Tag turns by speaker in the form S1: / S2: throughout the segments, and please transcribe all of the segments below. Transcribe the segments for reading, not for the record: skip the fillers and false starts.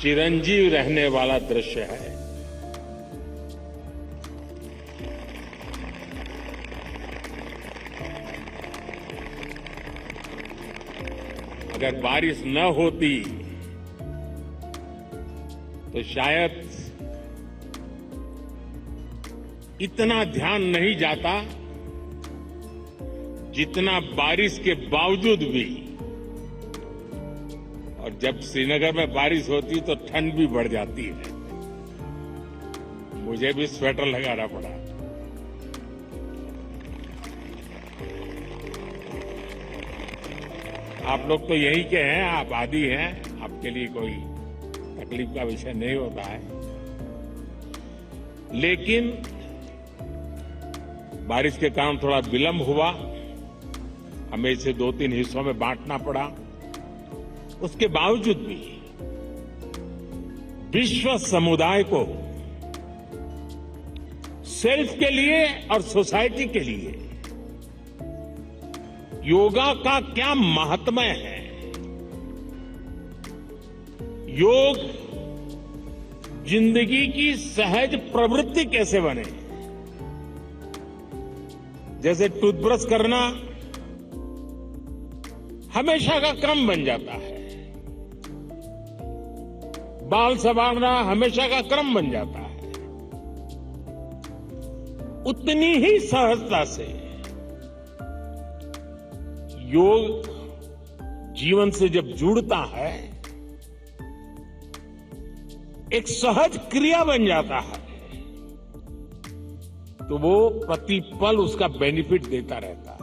S1: चिरंजीव रहने वाला दृश्य है। अगर बारिश न होती तो शायद इतना ध्यान नहीं जाता जितना बारिश के बावजूद भी। और जब श्रीनगर में बारिश होती तो ठंड भी बढ़ जाती है। मुझे भी स्वेटर लगाना पड़ा। आप लोग तो यही के हैं, आप आदी हैं, आपके लिए कोई तकलीफ का विषय नहीं होता है। लेकिन बारिश के कारण थोड़ा विलंब हुआ, हमें इसे 2-3 हिस्सों में बांटना पड़ा। उसके बावजूद भी विश्व समुदाय को सेल्फ के लिए और सोसाइटी के लिए योगा का क्या महात्म्य है, योग जिंदगी की सहज प्रवृत्ति कैसे बने। जैसे टूथब्रश करना हमेशा का क्रम बन जाता है, बाल संवारना हमेशा का क्रम बन जाता है, उतनी ही सहजता से योग जीवन से जब जुड़ता है एक सहज क्रिया बन जाता है, तो वो प्रतिपल उसका बेनिफिट देता रहता है।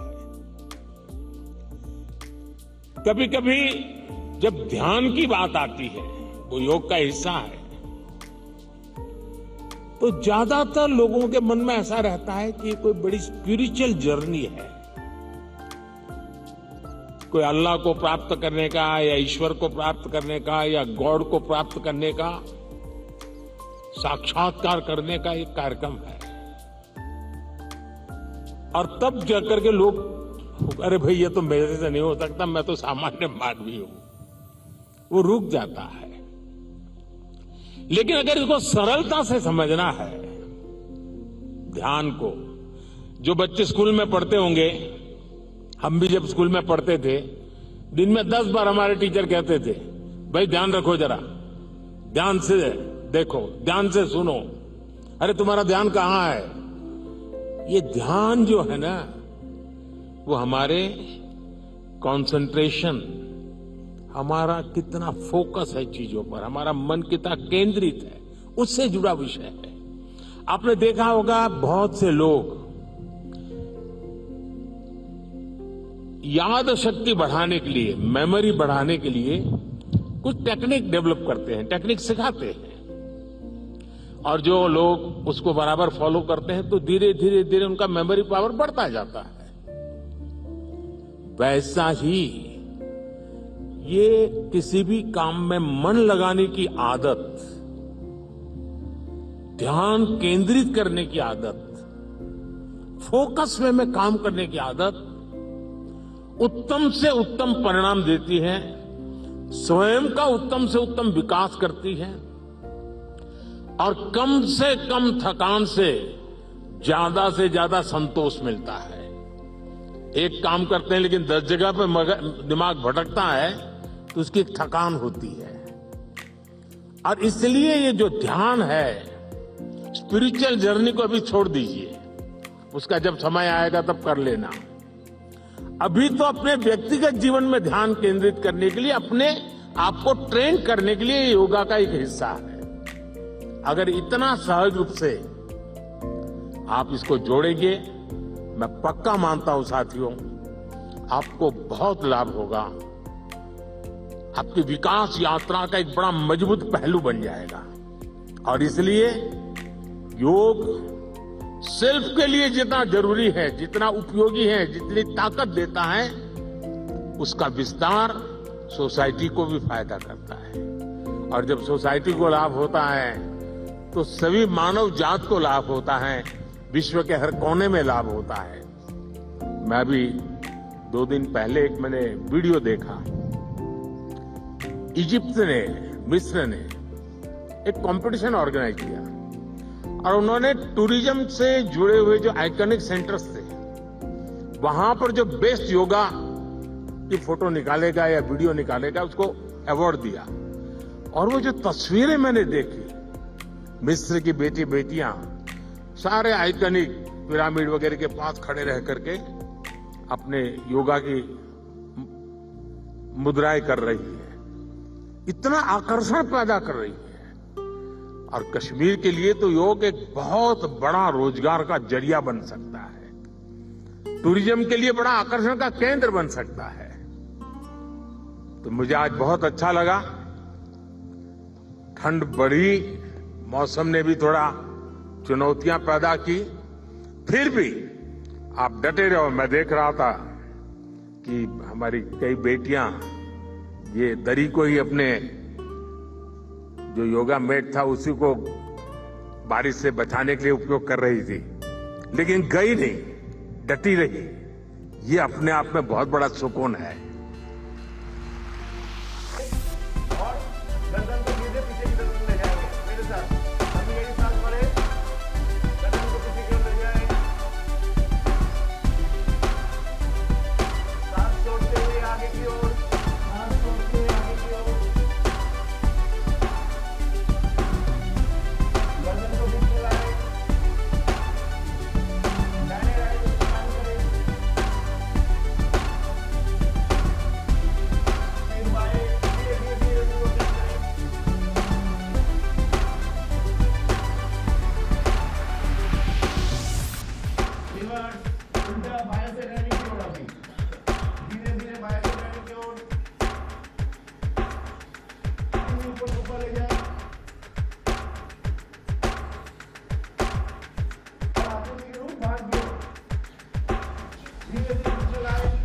S1: कभी कभी जब ध्यान की बात आती है, वो योग का हिस्सा है, तो ज्यादातर लोगों के मन में ऐसा रहता है कि कोई बड़ी स्पिरिचुअल जर्नी है, कोई अल्लाह को प्राप्त करने का या ईश्वर को प्राप्त करने का या गॉड को प्राप्त करने का, साक्षात्कार करने का एक कार्यक्रम है। और तब जाकर के लोग, अरे भाई ये तो मेरे से नहीं हो सकता, मैं तो सामान्य मानवी हूं, वो रुक जाता है। लेकिन अगर इसको सरलता से समझना है, ध्यान को, जो बच्चे स्कूल में पढ़ते होंगे, हम भी जब स्कूल में पढ़ते थे, दिन में 10 बार हमारे टीचर कहते थे, भाई ध्यान रखो जरा, ध्यान से देखो, ध्यान से सुनो। अरे तुम्हारा ध्यान कहां है? ये ध्यान जो है ना, वो हमारे कंसंट्रेशन, हमारा कितना फोकस है चीजों पर, हमारा मन कितना केंद्रित है, उससे जुड़ा विषय है। आपने देखा होगा बहुत से लोग याद शक्ति बढ़ाने के लिए, मेमोरी बढ़ाने के लिए कुछ टेक्निक डेवलप करते हैं, टेक्निक सिखाते हैं, और जो लोग उसको बराबर फॉलो करते हैं तो धीरे धीरे धीरे उनका मेमोरी पावर बढ़ता जाता है। वैसा ही ये किसी भी काम में मन लगाने की आदत, ध्यान केंद्रित करने की आदत, फोकस में काम करने की आदत उत्तम से उत्तम परिणाम देती है, स्वयं का उत्तम से उत्तम विकास करती है, और कम से कम थकान से ज्यादा संतोष मिलता है। एक काम करते हैं लेकिन 10 जगह पे दिमाग भटकता है तो उसकी एक थकान होती है। और इसलिए ये जो ध्यान है, स्पिरिचुअल जर्नी को अभी छोड़ दीजिए, उसका जब समय आएगा तब कर लेना। अभी तो अपने व्यक्तिगत जीवन में ध्यान केंद्रित करने के लिए, अपने आप को ट्रेन करने के लिए योगा का एक हिस्सा है। अगर इतना सहज रूप से आप इसको जोड़ेंगे, मैं पक्का मानता हूं साथियों, आपको बहुत लाभ होगा, आपकी विकास यात्रा का एक बड़ा मजबूत पहलू बन जाएगा। और इसलिए योग सेल्फ के लिए जितना जरूरी है, जितना उपयोगी है, जितनी ताकत देता है, उसका विस्तार सोसाइटी को भी फायदा करता है। और जब सोसाइटी को लाभ होता है तो सभी मानव जात को लाभ होता है, विश्व के हर कोने में लाभ होता है। मैं अभी 2 दिन पहले मैंने वीडियो देखा, इजिप्ट ने, मिस्र ने एक कंपटीशन ऑर्गेनाइज किया और उन्होंने टूरिज्म से जुड़े हुए जो आइकॉनिक सेंटर्स थे वहां पर जो बेस्ट योगा की फोटो निकालेगा या वीडियो निकालेगा उसको अवार्ड दिया। और वो जो तस्वीरें मैंने देखी, मिस्र की बेटियां सारे आइकॉनिक पिरामिड वगैरह के पास खड़े रह करके अपने योगा की मुद्राएं कर रही है, इतना आकर्षण पैदा कर रही है। और कश्मीर के लिए तो योग एक बहुत बड़ा रोजगार का जरिया बन सकता है, टूरिज्म के लिए बड़ा आकर्षण का केंद्र बन सकता है। तो मुझे आज बहुत अच्छा लगा। ठंड बढ़ी, मौसम ने भी थोड़ा चुनौतियां पैदा की, फिर भी आप डटे रहो। मैं देख रहा था कि हमारी कई बेटियां ये दरी को ही अपने जो योगा मैट था उसी को बारिश से बचाने के लिए उपयोग कर रही थी, लेकिन गई नहीं, डटी रही। ये अपने आप में बहुत बड़ा सुकून है।
S2: गर्दन को सीधे पीछे की तरफ ले जाएंगे मेरे साथ। हम यही सांस भरे, गर्दन को पीछे की ओर ले जाए, सांस छोड़ते हुए आगे की ओर, सांस छोड़ते हुए आगे की ओर, गर्दन को बीच में लाए, दाहिने राइट को काम करें, फिर बाएं धीरे धीरे रोटेट करें। रिवर्स उल्टा बाएं से रहने की ओर, अभी धीरे धीरे बाएं से रहने की ओर, ऊपर ले जाए और हाथों की रूप भाग दो, धीरे धीरे चलाए।